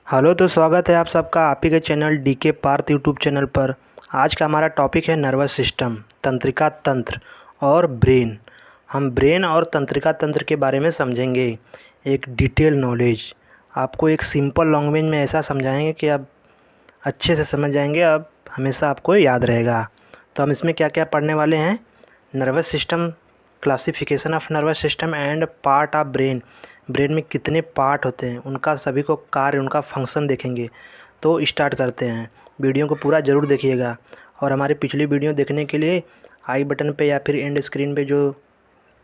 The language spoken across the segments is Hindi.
हेलो, तो स्वागत है आप सबका आप ही के channel DK Parth YouTube channel पर। आज का हमारा टॉपिक है नर्वस सिस्टम, तंत्रिका तंत्र और ब्रेन। हम ब्रेन और तंत्रिका तंत्र के बारे में समझेंगे, एक डिटेल नॉलेज। आपको एक सिंपल लैंग्वेज में ऐसा समझाएंगे कि आप अच्छे से समझ जाएंगे, अब हमेशा आपको याद रहेगा। तो हम इसमें क्या क्या पढ़ने वाले हैं? Nervous system, classification of nervous system and part of brain. Brain में कितने पार्ट होते हैं, उनका सभी को कार्य, उनका फंक्शन देखेंगे। तो स्टार्ट करते हैं। वीडियो को पूरा ज़रूर देखिएगा, और हमारी पिछली वीडियो देखने के लिए आई बटन पे या फिर एंड स्क्रीन पे जो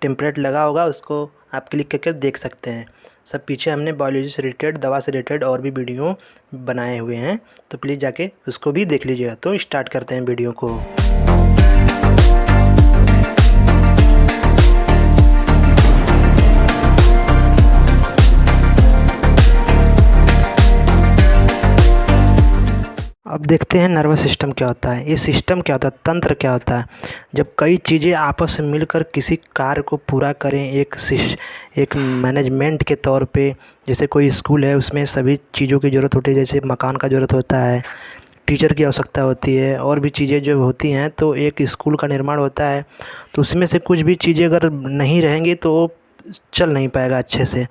टेम्पलेट लगा होगा उसको आप क्लिक करके देख सकते हैं। सब पीछे हमने बायोलॉजी से रिलेटेड, दवा से रिलेटेड और भी वीडियो बनाए हुए हैं, तो प्लीज़ जाके उसको भी देख लीजिएगा। तो स्टार्ट करते हैं वीडियो को। अब देखते हैं नर्वस सिस्टम क्या होता है, ये सिस्टम क्या होता है, तंत्र क्या होता है। जब कई चीज़ें आपस में मिलकर किसी कार्य को पूरा करें, एक मैनेजमेंट के तौर पे। जैसे कोई स्कूल है, उसमें सभी चीज़ों की ज़रूरत होती है, जैसे मकान का ज़रूरत होता है, टीचर की आवश्यकता होती है, और भी चीज़ें जो होती हैं, तो एक स्कूल का निर्माण होता है। तो उसमें से कुछ भी चीज़ें अगर नहीं रहेंगी तो चल नहीं पाएगा अच्छे से।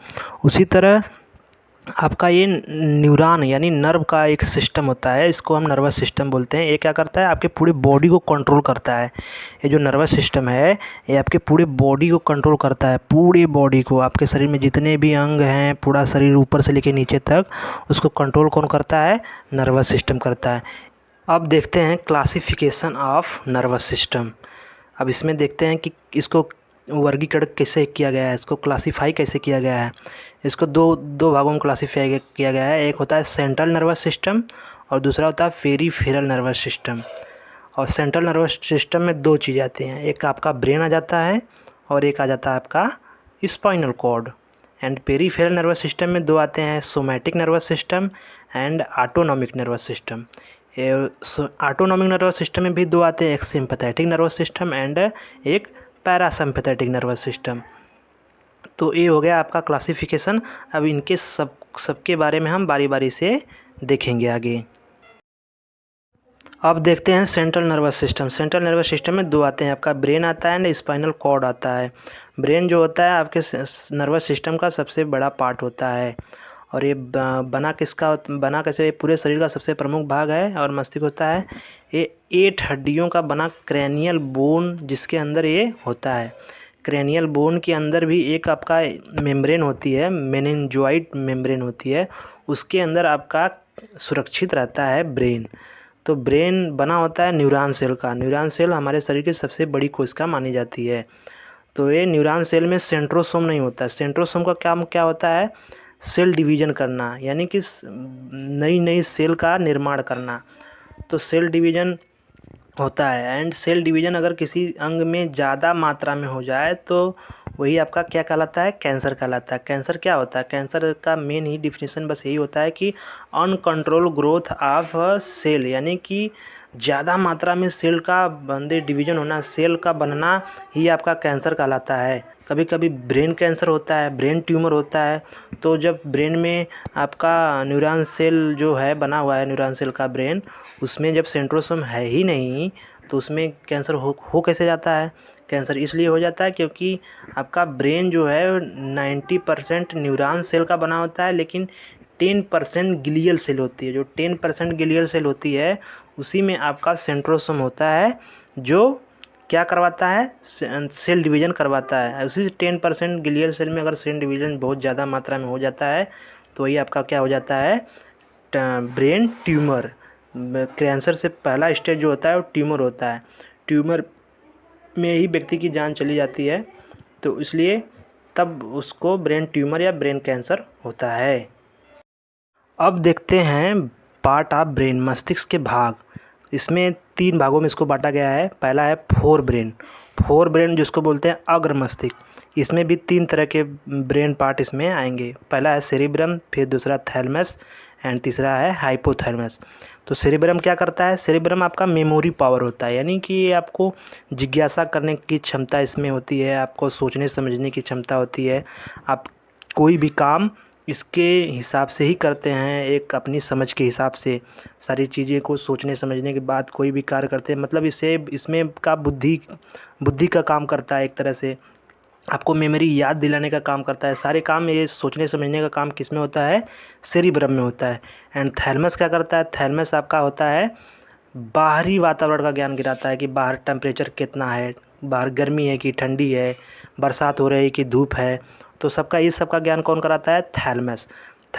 उसी तरह आपका ये न्यूरॉन यानी नर्व का एक सिस्टम होता है, इसको हम नर्वस सिस्टम बोलते हैं। ये क्या करता है, आपके पूरे बॉडी को कंट्रोल करता है। ये जो नर्वस सिस्टम है, ये आपके पूरे बॉडी को कंट्रोल करता है, पूरे बॉडी को। आपके शरीर में जितने भी अंग हैं, पूरा शरीर ऊपर से लेकर नीचे तक, उसको कंट्रोल कौन करता है? नर्वस सिस्टम करता है। अब देखते हैं क्लासिफिकेशन ऑफ नर्वस सिस्टम। अब इसमें देखते हैं कि इसको वर्गीकरण कैसे किया गया है, इसको क्लासीफाई कैसे किया गया है। इसको दो दो भागों में क्लासीफाई किया गया है। एक होता है सेंट्रल नर्वस सिस्टम और दूसरा होता है पेरिफेरल नर्वस सिस्टम। और सेंट्रल नर्वस सिस्टम में दो चीज़ें आती हैं, एक आपका ब्रेन आ जाता है और एक आ जाता है आपका spinal cord. And peripheral nervous system में दो आते हैं, somatic nervous system and autonomic nervous system. Autonomic nervous system में भी दो आते हैं, एक सिंपैथेटिक नर्वस सिस्टम एंड एक पैरासिम्पैथेटिक नर्वस सिस्टम। तो ये हो गया आपका क्लासिफिकेशन। अब इनके सबके बारे में हम बारी बारी से देखेंगे आगे। अब देखते हैं central nervous system. Central nervous system में दो आते हैं, आपका ब्रेन आता है एंड स्पाइनल कॉर्ड आता है। ब्रेन जो होता है आपके नर्वस सिस्टम का सबसे बड़ा पार्ट होता है, और ये बना कैसे, ये पूरे शरीर का सबसे प्रमुख भाग है। और मस्तिष्क होता है, ये 8 हड्डियों का बना क्रैनियल बोन जिसके अंदर ये होता है। क्रैनियल बोन के अंदर भी एक आपका मेम्ब्रेन होती है, मेनिंजोइड मेम्ब्रेन होती है, उसके अंदर आपका सुरक्षित रहता है ब्रेन। तो ब्रेन बना होता है न्यूरॉन सेल का। न्यूरॉन सेल हमारे शरीर की सबसे बड़ी कोशिका मानी जाती है। तो ये न्यूरॉन सेल में सेंट्रोसोम नहीं होता है। सेंट्रोसोम का काम क्या होता है? सेल डिवीज़न करना, यानी कि नई नई सेल का निर्माण करना। तो सेल डिवीज़न होता है, एंड सेल डिवीज़न अगर किसी अंग में ज़्यादा मात्रा में हो जाए तो वही आपका क्या कहलाता है? कैंसर कहलाता है। कैंसर क्या होता है? कैंसर का मेन ही डिफिनेशन बस यही होता है कि अनकंट्रोल ग्रोथ ऑफ सेल, यानी कि ज़्यादा मात्रा में सेल का डिवीज़न होना, सेल का बनना ही आपका कैंसर कहलाता है। कभी कभी ब्रेन कैंसर होता है, ब्रेन ट्यूमर होता है। तो जब ब्रेन में आपका न्यूरॉन सेल जो है बना हुआ है, न्यूरॉन सेल का ब्रेन, उसमें जब सेंट्रोसोम है ही नहीं, तो उसमें कैंसर हो कैसे जाता है? कैंसर इसलिए हो जाता है क्योंकि आपका ब्रेन जो है 90% न्यूरॉन सेल का बना होता है, लेकिन 10% ग्लियल सेल होती है। जो 10% ग्लियल सेल होती है, उसी में आपका सेंट्रोसोम होता है, जो क्या करवाता है? सेल डिवीज़न करवाता है। उसी 10% ग्लियल सेल में अगर सेल डिवीज़न बहुत ज़्यादा मात्रा में हो जाता है, तो वही आपका क्या हो जाता है? Brain tumour. कैंसर से पहला स्टेज जो होता है वो ट्यूमर होता है। ट्यूमर में ही व्यक्ति की जान चली जाती है, तो इसलिए तब उसको ब्रेन ट्यूमर या ब्रेन कैंसर होता है। अब देखते हैं पार्ट ऑफ ब्रेन, मस्तिष्क के भाग। इसमें 3 भागों में इसको बांटा गया है। पहला है फोर ब्रेन जिसको बोलते हैं अग्र मस्तिष्क। इसमें भी 3 तरह के ब्रेन पार्ट इसमें आएंगे। पहला है सेरिब्रम, फिर दूसरा थैलेमस एंड तीसरा है हाइपोथैलेमस। तो सेरिब्रम क्या करता है? सेरिब्रम आपका मेमोरी पावर होता है, यानी कि ये आपको जिज्ञासा करने की क्षमता इसमें होती है, आपको सोचने समझने की क्षमता होती है। आप कोई भी काम इसके हिसाब से ही करते हैं, एक अपनी समझ के हिसाब से सारी चीज़ें को सोचने समझने के बाद कोई भी कार्य करते हैं। मतलब इसमें का बुद्धि का काम करता है, एक तरह से आपको मेमोरी याद दिलाने का काम करता है। सारे काम ये सोचने समझने का काम किस में होता है, सेरिब्रम में होता है। एंड थैलेमस क्या करता है, थैलेमस आपका होता है बाहरी वातावरण का ज्ञान गिराता है कि बाहर टेम्परेचर कितना है, बाहर गर्मी है कि ठंडी है, बरसात हो रही है कि धूप है। तो इस सब का ज्ञान कौन कराता है, थैलेमस।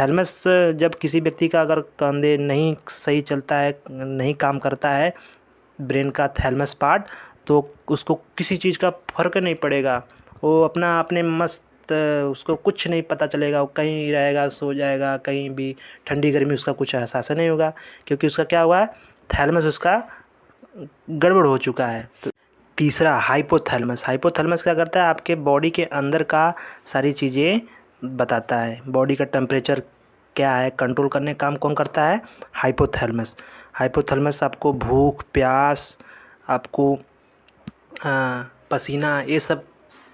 थैलेमस जब किसी व्यक्ति का अगर कंधे नहीं सही चलता है, नहीं काम करता है ब्रेन का थैलेमस पार्ट, तो उसको किसी चीज़ का फ़र्क नहीं पड़ेगा। वो अपने मस्त, उसको कुछ नहीं पता चलेगा, वो कहीं रहेगा, सो जाएगा, कहीं भी ठंडी गर्मी उसका कुछ एहसास नहीं होगा, क्योंकि उसका क्या हुआ है, थैलेमस उसका गड़बड़ हो चुका है। तो तीसरा हाइपोथैलेमस। हाइपोथैलेमस क्या करता है, आपके बॉडी के अंदर का सारी चीज़ें बताता है। बॉडी का टेम्परेचर क्या है कंट्रोल करने का काम कौन करता है, हाइपोथैलेमस। हाइपोथैलेमस आपको भूख प्यास, आपको पसीना, ये सब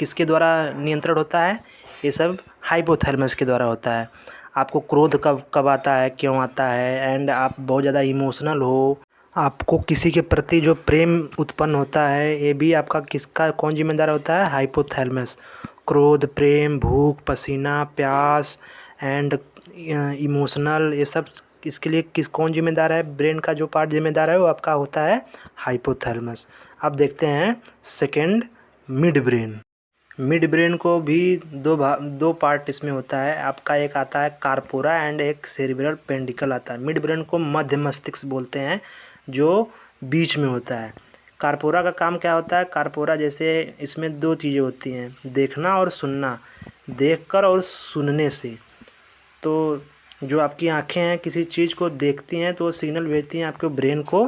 किसके द्वारा नियंत्रण होता है, ये सब हाइपोथैलेमस के द्वारा होता है। आपको क्रोध कब कब आता है, क्यों आता है, एंड आप बहुत ज़्यादा इमोशनल हो, आपको किसी के प्रति जो प्रेम उत्पन्न होता है, ये भी आपका किसका कौन जिम्मेदार होता है, हाइपोथैलेमस। क्रोध, प्रेम, भूख, पसीना, प्यास एंड इमोशनल, ये सब इसके लिए कौन जिम्मेदार है, ब्रेन का जो पार्ट जिम्मेदार है वो आपका होता है हाइपोथैलेमस। अब देखते हैं second, mid brain. Mid brain को भी दो पार्ट इसमें होता है आपका, एक आता है कार्पोरा एंड एक सेरिब्रल पेंडिकल आता है। मिड ब्रेन को मध्य मस्तिष्क बोलते हैं, जो बीच में होता है। कार्पोरा का काम क्या होता है, कार्पोरा जैसे इसमें दो चीज़ें होती हैं, देखना और सुनना, देखकर और सुनने से। तो जो आपकी आँखें हैं किसी चीज़ को देखती हैं तो वो सिग्नल भेजती हैं आपके ब्रेन को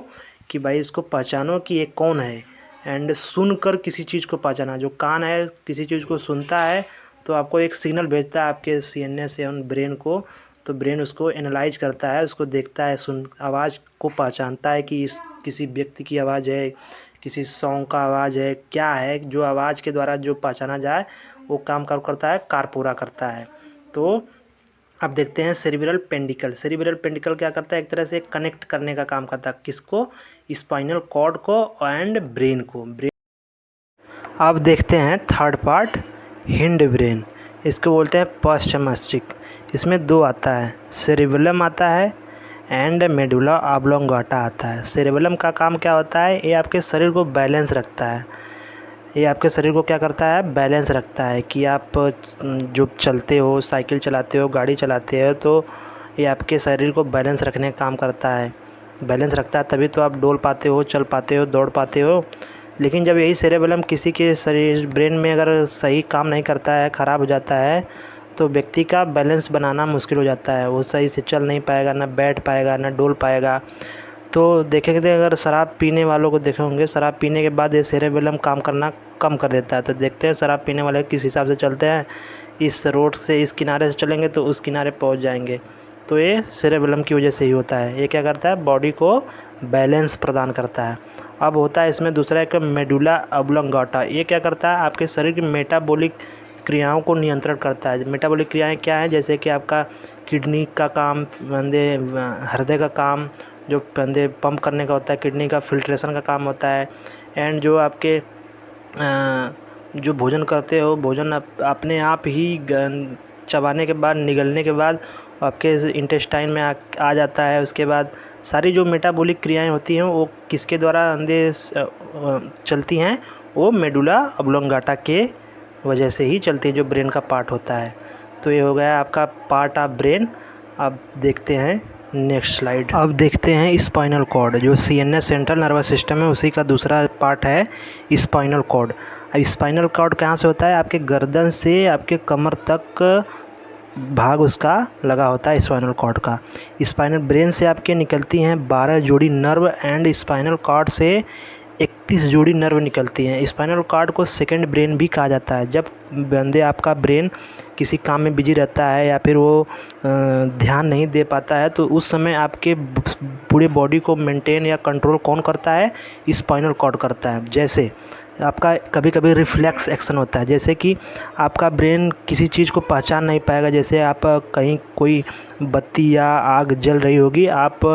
कि भाई इसको पहचानो कि ये कौन है, एंड सुनकर किसी चीज़ को पहचाना। जो कान है किसी चीज़ को सुनता है तो आपको एक सिग्नल भेजता है आपके सीएनएस से उन ब्रेन को, तो ब्रेन उसको एनालाइज करता है, उसको देखता है, सुन आवाज़ को पहचानता है कि इस किसी व्यक्ति की आवाज़ है, किसी सॉन्ग का आवाज़ है, क्या है, जो आवाज़ के द्वारा जो पहचाना जाए वो काम करता है, कार्पोरा करता है। तो अब देखते हैं सेरिब्रल पेंडिकल। सेरिब्रल पेंडिकल क्या करता है, एक तरह से कनेक्ट करने का काम करता है, किसको, स्पाइनल कॉर्ड को एंड ब्रेन को। अब देखते हैं थर्ड पार्ट, हिंड ब्रेन। इसको बोलते हैं पश्च मस्तिष्क। इसमें दो आता है, सेरिबेलम आता है एंड मेडुला ऑब्लोंगाटा आता है। सेरिबेलम का काम क्या होता है, ये आपके शरीर को बैलेंस रखता है। ये आपके शरीर को क्या करता है, बैलेंस रखता है कि आप जो चलते हो, साइकिल चलाते हो, गाड़ी चलाते हो, तो ये आपके शरीर को बैलेंस रखने का काम करता है। बैलेंस रखता है तभी तो आप डोल पाते हो, चल पाते हो, दौड़ पाते हो। लेकिन जब यही सेरेबेलम किसी के शरीर ब्रेन में अगर सही काम नहीं करता है, ख़राब हो जाता है, तो व्यक्ति का बैलेंस बनाना मुश्किल हो जाता है। वो सही से चल नहीं पाएगा, ना बैठ पाएगा, ना डोल पाएगा। तो देखेंगे अगर शराब पीने वालों को देखे होंगे, शराब पीने के बाद ये सेरेबेलम काम करना कम कर देता है। तो देखते हैं शराब पीने वाले किस हिसाब से चलते हैं, इस रोड से इस किनारे से चलेंगे तो उस किनारे पहुंच जाएंगे। तो ये सेरेबेलम की वजह से ही होता है। ये क्या करता है, बॉडी को बैलेंस प्रदान करता है। अब होता है इसमें दूसरा एक मेडुला ऑब्लोंगाटा। ये क्या करता है, आपके शरीर की मेटाबॉलिक क्रियाओं को नियंत्रण करता है। मेटाबॉलिक क्रियाएं क्या हैं, जैसे कि आपका किडनी का काम, हृदय का काम, जो पंप करने का होता है, किडनी का फिल्ट्रेशन का काम होता है, एंड जो आपके जो भोजन करते हो, भोजन अपने आप ही चबाने के बाद, निगलने के बाद आपके इंटेस्टाइन में आ जाता है। उसके बाद सारी जो मेटाबॉलिक क्रियाएं होती हैं वो किसके द्वारा अंदर चलती हैं, वो मेडुला ऑब्लोंगाटा के वजह से ही चलती है, जो ब्रेन का पार्ट होता है। तो ये हो गया आपका पार्ट ऑफ ब्रेन। अब देखते हैं नेक्स्ट स्लाइड। अब देखते हैं स्पाइनल कॉर्ड, जो सीएनएस सेंट्रल नर्वस सिस्टम है उसी का दूसरा पार्ट है स्पाइनल कॉर्ड। अब स्पाइनल कॉर्ड कहाँ से होता है, आपके गर्दन से आपके कमर तक भाग उसका लगा होता है स्पाइनल कॉर्ड का। स्पाइनल ब्रेन से आपके निकलती हैं 12 जोड़ी नर्व एंड स्पाइनल कॉर्ड से 31 जोड़ी नर्व निकलती हैं। स्पाइनल कॉर्ड को सेकंड ब्रेन भी कहा जाता है। जब बंदे आपका ब्रेन किसी काम में बिजी रहता है या फिर वो ध्यान नहीं दे पाता है, तो उस समय आपके पूरे बॉडी को मेंटेन या कंट्रोल कौन करता है, स्पाइनल कॉर्ड करता है। जैसे आपका कभी कभी रिफ्लेक्स एक्शन होता है, जैसे कि आपका ब्रेन किसी चीज़ को पहचान नहीं पाएगा। जैसे आप कहीं कोई बत्ती या आग जल रही होगी, आप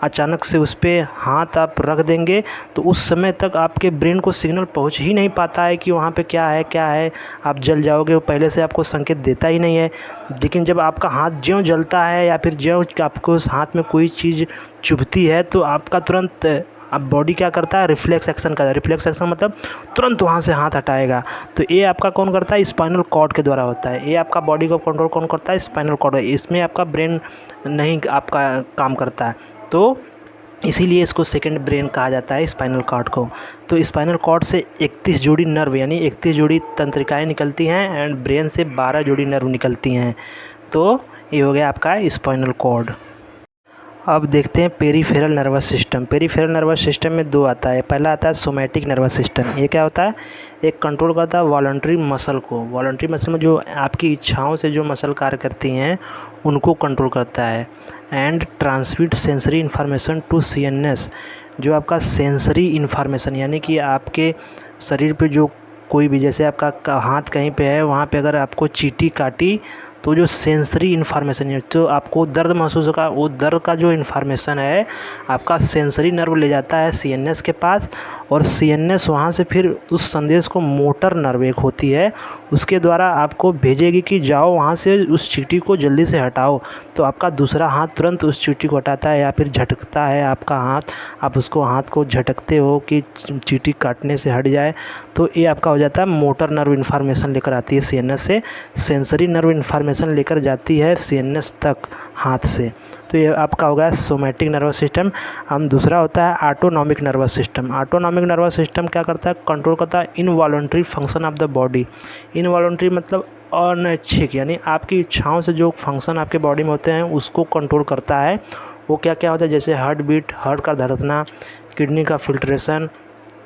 अचानक से उस पर हाथ आप रख देंगे तो उस समय तक आपके ब्रेन को सिग्नल पहुंच ही नहीं पाता है कि वहाँ पे क्या है क्या है, आप जल जाओगे, वो पहले से आपको संकेत देता ही नहीं है। लेकिन जब आपका हाथ ज्यों जलता है या फिर ज्यों आपको उस हाथ में कोई चीज़ चुभती है तो आपका तुरंत अब बॉडी क्या करता है, रिफ्लेक्स एक्शन करता है। रिफ्लेक्स एक्शन मतलब तुरंत वहाँ से हाथ हटाएगा। तो ये आपका कौन करता है, स्पाइनल कॉर्ड के द्वारा होता है। ये आपका बॉडी को कंट्रोल कौन करता है, स्पाइनल कॉर्ड। इसमें आपका ब्रेन नहीं आपका काम करता है, तो इसीलिए इसको सेकंड ब्रेन कहा जाता है स्पाइनल कॉर्ड को। तो स्पाइनल कॉर्ड से 31 जोड़ी नर्व यानी 31 जोड़ी तंत्रिकाएँ निकलती हैं एंड ब्रेन से 12 जोड़ी नर्व निकलती हैं। तो ये हो गया आपका स्पाइनल कॉर्ड। अब देखते हैं peripheral nervous system. Peripheral nervous system में दो आता है। पहला आता है सोमैटिक नर्वस सिस्टम। ये क्या होता है, एक कंट्रोल करता है वॉलंटरी मसल को। वॉलंटरी मसल में जो आपकी इच्छाओं से जो मसल कार्य करती हैं उनको कंट्रोल करता है। And transmit sensory information to CNS, जो आपका सेंसरी इन्फॉर्मेशन यानी कि आपके शरीर पे जो कोई भी, जैसे आपका हाथ कहीं पे है, वहाँ पे अगर आपको चींटी काटी तो जो सेंसरी इन्फॉर्मेशन है, जो आपको दर्द महसूस होगा, वो दर्द का जो इन्फॉर्मेशन है आपका सेंसरी नर्व ले जाता है सीएनएस के पास, और सीएनएस वहाँ से फिर उस संदेश को मोटर नर्व एक होती है उसके द्वारा आपको भेजेगी कि जाओ वहाँ से उस चींटी को जल्दी से हटाओ। तो आपका दूसरा हाथ तुरंत उस चींटी को हटाता है या फिर झटकता है आपका हाथ, आप उसको हाथ को झटकते हो कि चींटी काटने से हट जाए। तो ये आपका हो जाता है मोटर नर्व इन्फॉर्मेशन लेकर आती है सीएनएस से, सेंसरी नर्व इन्फॉर्मेशन लेकर जाती है सीएनएस तक हाथ से। तो ये आपका हो गया सोमैटिक नर्वस सिस्टम। हम दूसरा होता है autonomic nervous system. Autonomic nervous system क्या करता है, कंट्रोल करता है involuntary function of the body. Involuntary मतलब अनैच्छिक, यानी आपकी इच्छाओं से जो फंक्शन आपके बॉडी में होते हैं उसको कंट्रोल करता है। वो क्या क्या होता है, जैसे हार्ट बीट, हार्ट का धड़कना, किडनी का फिल्ट्रेशन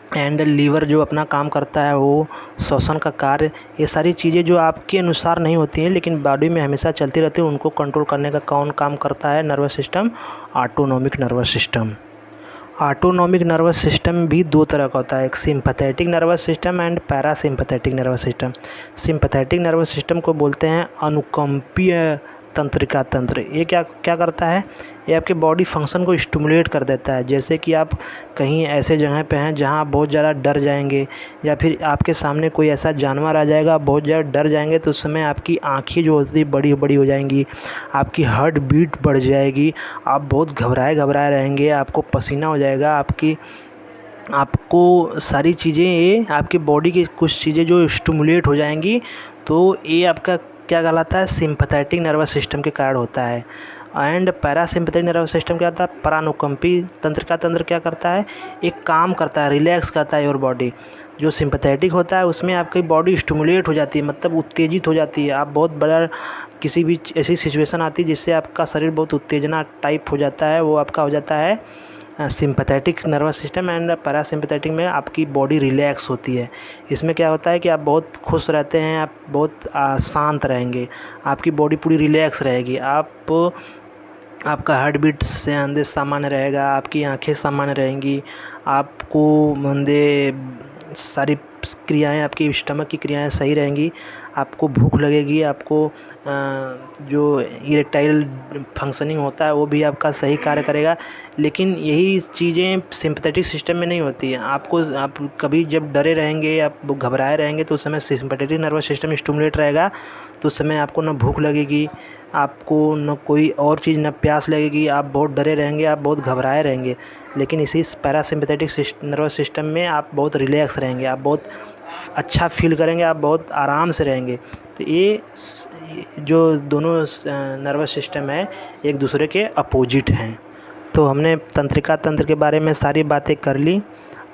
एंड लीवर जो अपना काम करता है, वो श्वसन का कार्य, ये सारी चीज़ें जो आपके अनुसार नहीं होती हैं लेकिन बॉडी में हमेशा चलती रहती है, उनको कंट्रोल करने का कौन काम करता है, nervous system, autonomic nervous system. Autonomic nervous system भी दो तरह का होता है, एक sympathetic nervous system and parasympathetic nervous system. Sympathetic nervous system को बोलते हैं अनुकंपीय तंत्रिका तंत्र। ये क्या क्या करता है, ये आपके बॉडी फंक्शन को स्टिमुलेट कर देता है। जैसे कि आप कहीं ऐसे जगह पे हैं जहाँ आप बहुत ज़्यादा डर जाएंगे, या फिर आपके सामने कोई ऐसा जानवर आ जाएगा, आप बहुत ज़्यादा डर जाएंगे, तो उस समय आपकी आँखें जो होती है बड़ी बड़ी हो जाएंगी, आपकी हार्ट बीट बढ़ जाएगी, आप बहुत घबराए रहेंगे, आपको पसीना हो जाएगा, आपको सारी चीज़ें, ये आपकी बॉडी की कुछ चीज़ें जो स्टिमुलेट हो जाएंगी। तो ये आपका क्या कहलाता है, सिंपैथेटिक नर्वस सिस्टम के कारण होता है। एंड पैरासिम्पैथेटिक नर्वस सिस्टम क्या होता है, परानुकंपी तंत्रिका तंत्र क्या करता है, एक काम करता है, रिलैक्स करता है योर बॉडी। जो सिंपैथेटिक होता है उसमें आपकी बॉडी स्टिमुलेट हो जाती है, मतलब उत्तेजित हो जाती है। आप बहुत बड़ा किसी भी ऐसी सिचुएशन आती है जिससे आपका शरीर बहुत उत्तेजना टाइप हो जाता है, वो आपका हो जाता है sympathetic nervous system. And parasympathetic में आपकी बॉडी रिलैक्स होती है। इसमें क्या होता है कि आप बहुत खुश रहते हैं, आप बहुत शांत रहेंगे, आपकी बॉडी पूरी रिलैक्स रहेगी, आपका हार्ट बीट से अंदर सामान्य रहेगा, आपकी आंखें सामान्य रहेंगी, आपको मंदे सारी क्रियाएं, आपकी स्टमक की क्रियाएं सही रहेंगी, आपको भूख लगेगी, आपको जो इरेक्टाइल फंक्शनिंग होता है वो भी आपका सही कार्य करेगा। लेकिन यही चीज़ें सिंपैथेटिक सिस्टम में नहीं होती है। आप कभी जब डरे रहेंगे, आप घबराए रहेंगे, तो उस समय सिंपैथेटिक नर्वस सिस्टम स्टिमुलेट रहेगा, तो उस समय आपको न भूख लगेगी, आपको न कोई और चीज़, न प्यास लगेगी, आप बहुत डरे रहेंगे, आप बहुत घबराए रहेंगे। लेकिन इसी पैरासिम्पैथेटिक नर्वस सिस्टम में आप बहुत रिलैक्स रहेंगे, आप बहुत अच्छा फील करेंगे, आप बहुत आराम से रहेंगे। तो ये जो दोनों नर्वस सिस्टम है एक दूसरे के अपोजिट हैं। तो हमने तंत्रिका तंत्र के बारे में सारी बातें कर ली।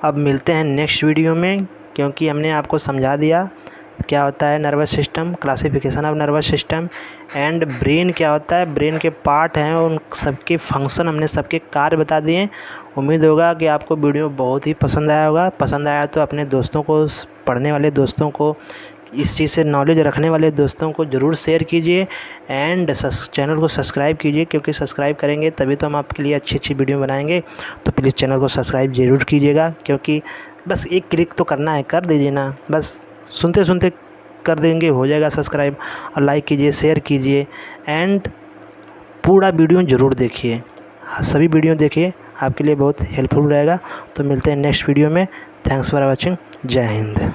अब मिलते हैं नेक्स्ट वीडियो में, क्योंकि हमने आपको समझा दिया क्या होता है nervous system, classification of nervous system, and brain क्या होता है, ब्रेन के पार्ट हैं, उन सबके फंक्शन, हमने सबके कार्य बता दिए। उम्मीद होगा कि आपको वीडियो बहुत ही पसंद आया होगा। पसंद आया तो अपने दोस्तों को, पढ़ने वाले दोस्तों को इस चीज़ से नॉलेज रखने वाले दोस्तों को ज़रूर शेयर कीजिए एंड चैनल को सब्सक्राइब कीजिए, क्योंकि सब्सक्राइब करेंगे तभी तो हम आपके लिए अच्छी अच्छी वीडियो बनाएंगे। तो प्लीज़ चैनल को सब्सक्राइब ज़रूर कीजिएगा, क्योंकि बस एक क्लिक तो करना है, कर दीजिए ना, बस सुनते सुनते कर देंगे, हो जाएगा सब्सक्राइब। और लाइक कीजिए, शेयर कीजिए एंड पूरा वीडियो ज़रूर देखिए, सभी वीडियो देखिए, आपके लिए बहुत हेल्पफुल रहेगा। तो मिलते हैं नेक्स्ट वीडियो में। Thanks for watching. जय हिंद।